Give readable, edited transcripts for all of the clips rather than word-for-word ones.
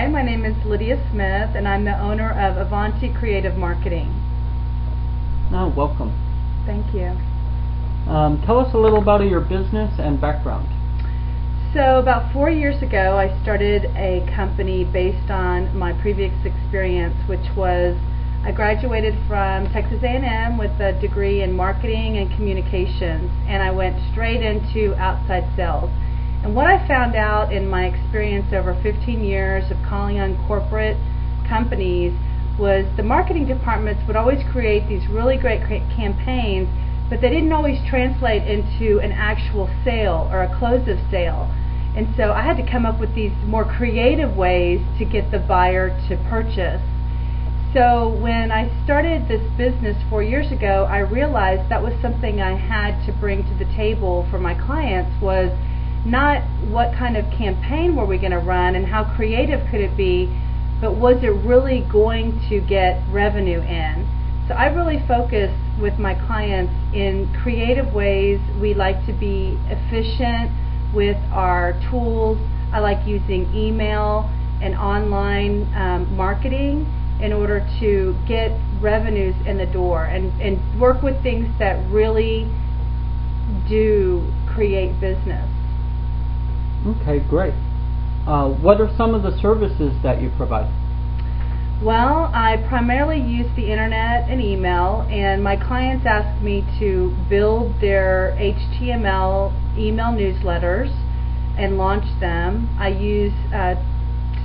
Hi, my name is Lydia Smith, and I'm the owner of Avanti Creative Marketing. Welcome. Thank you. Tell us a little about your business and background. So about 4 years ago, I started a company based on my previous experience, which was I graduated from Texas A&M with a degree in marketing and communications, and I went straight into outside sales. And what I found out in my experience over 15 years of calling on corporate companies was the marketing departments would always create these really great campaigns, but they didn't always translate into an actual sale or a close of sale. And so I had to come up with these more creative ways to get the buyer to purchase. So when I started this business 4 years ago, I realized that was something I had to bring to the table for my clients, was not what kind of campaign were we going to run and how creative could it be, but was it really going to get revenue in? So I really focus with my clients in creative ways. We like to be efficient with our tools. I like using email and online marketing in order to get revenues in the door and work with things that really do create business. Okay, great. What are some of the services that you provide? Well, I primarily use the internet and email, and my clients ask me to build their HTML email newsletters and launch them. I use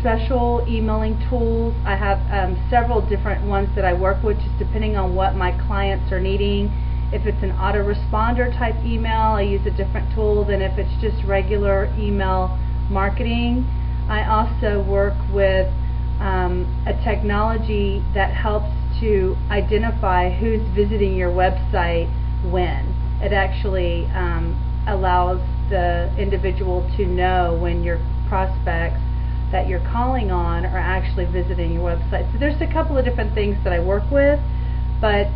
special emailing tools. I have several different ones that I work with, just depending on what my clients are needing. If it's an autoresponder type email, I use a different tool than if it's just regular email marketing. I also work with a technology that helps to identify who's visiting your website when. It actually allows the individual to know when your prospects that you're calling on are actually visiting your website. So there's a couple of different things that I work with, but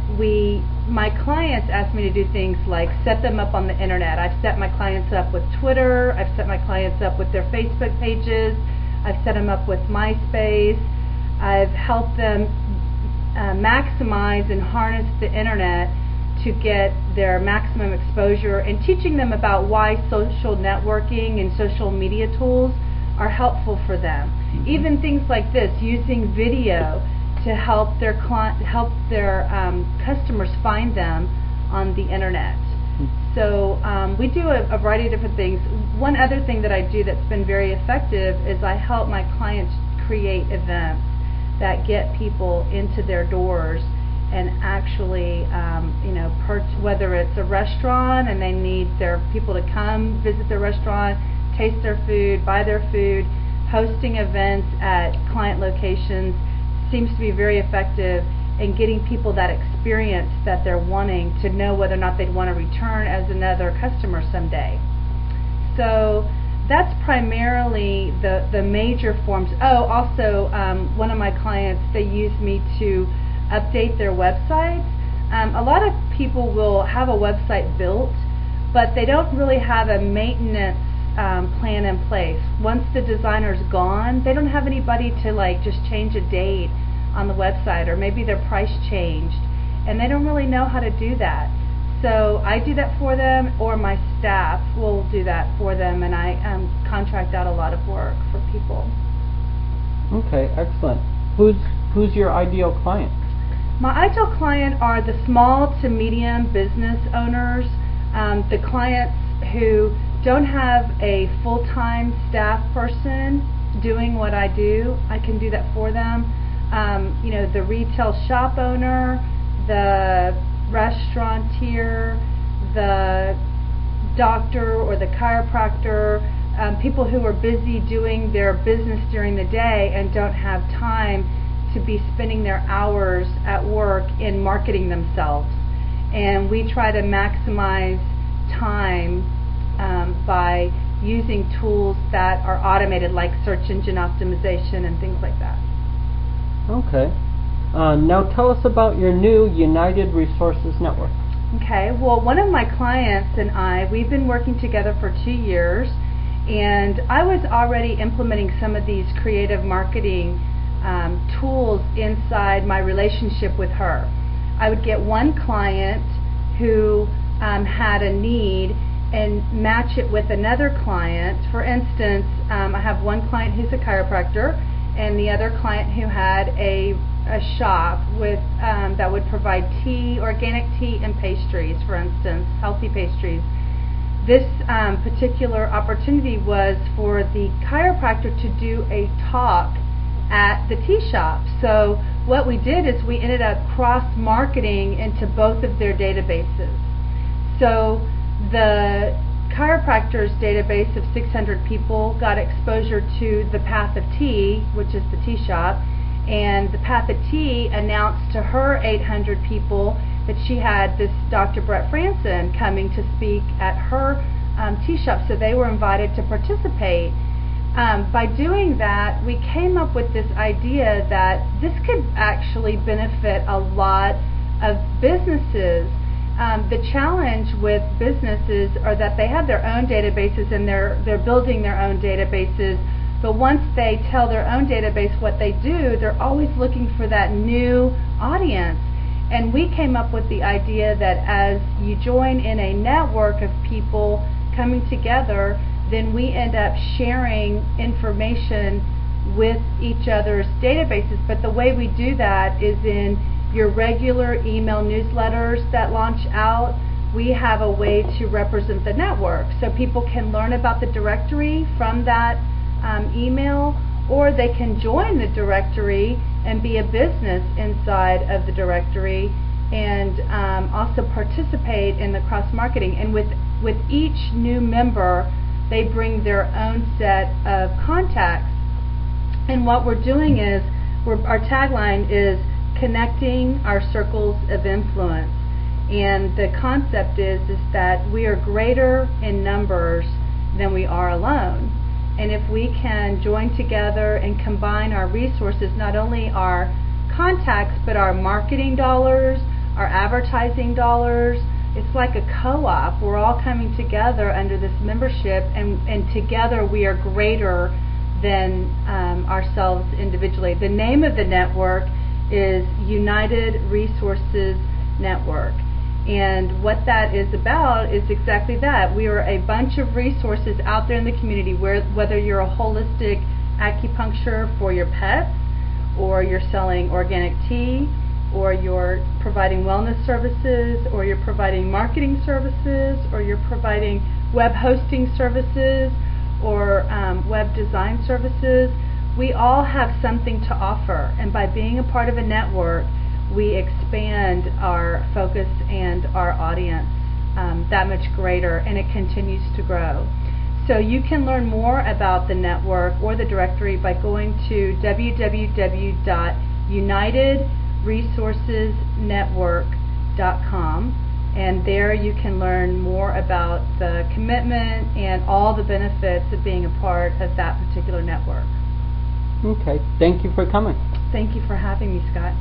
my clients ask me to do things like set them up on the internet. I've set my clients up with Twitter, I've set my clients up with their Facebook pages, I've set them up with MySpace. I've helped them maximize and harness the internet to get their maximum exposure, and teaching them about why social networking and social media tools are helpful for them. Even things like this, using video to help their customers find them on the internet. So we do a variety of different things. One other thing that I do that's been very effective is I help my clients create events that get people into their doors and actually, whether it's a restaurant and they need their people to come visit their restaurant, taste their food, buy their food, hosting events at client locations seems to be very effective in getting people that experience that they're wanting, to know whether or not they'd want to return as another customer someday. So that's primarily the major forms. Also one of my clients, they use me to update their websites. A lot of people will have a website built, but they don't really have a maintenance plan in place. Once the designer's gone, they don't have anybody to just change a date on the website, or maybe their price changed, and they don't really know how to do that. So I do that for them, or my staff will do that for them, and I contract out a lot of work for people. Okay, excellent. Who's your ideal client? My ideal client are the small to medium business owners, the clients who don't have a full-time staff person doing what I do. I can do that for them. The retail shop owner, the restaurateur, the doctor or the chiropractor, people who are busy doing their business during the day and don't have time to be spending their hours at work in marketing themselves. And we try to maximize time by using tools that are automated, like search engine optimization and things like that. Okay. Now tell us about your new United Resources Network. Okay. Well, one of my clients and I, we've been working together for 2 years, And I was already implementing some of these creative marketing tools inside my relationship with her. I would get one client who had a need and match it with another client. For instance, I have one client who's a chiropractor and the other client who had a shop with that would provide tea, organic tea and pastries, for instance, healthy pastries. This particular opportunity was for the chiropractor to do a talk at the tea shop. So what we did is we ended up cross-marketing into both of their databases. So the chiropractor's database of 600 people got exposure to the Path of Tea, which is the tea shop, and the Path of Tea announced to her 800 people that she had this Dr. Brett Franson coming to speak at her tea shop, so they were invited to participate. By doing that, we came up with this idea that this could actually benefit a lot of businesses. The challenge with businesses are that they have their own databases and they're building their own databases, but once they tell their own database what they do, they're always looking for that new audience. And we came up with the idea that as you join in a network of people coming together, then we end up sharing information with each other's databases. But the way we do that is in your regular email newsletters that launch out. We have a way to represent the network, so people can learn about the directory from that email, or they can join the directory and be a business inside of the directory, and also participate in the cross-marketing. And with each new member, they bring their own set of contacts. And what we're doing is, our tagline is connecting our circles of influence. And the concept is that we are greater in numbers than we are alone. And if we can join together and combine our resources, not only our contacts, but our marketing dollars, our advertising dollars, it's like a co-op. We're all coming together under this membership, and together we are greater than ourselves individually. The name of the network is United Resources Network. And what that is about is exactly that. We are a bunch of resources out there in the community, whether you're a holistic acupuncture for your pets, or you're selling organic tea, or you're providing wellness services, or you're providing marketing services, or you're providing web hosting services, or web design services. We all have something to offer, and by being a part of a network, we expand our focus and our audience that much greater, and it continues to grow. So you can learn more about the network or the directory by going to www.unitedresourcesnetwork.com, and there you can learn more about the commitment and all the benefits of being a part of that particular network. Okay, thank you for coming. Thank you for having me, Scott.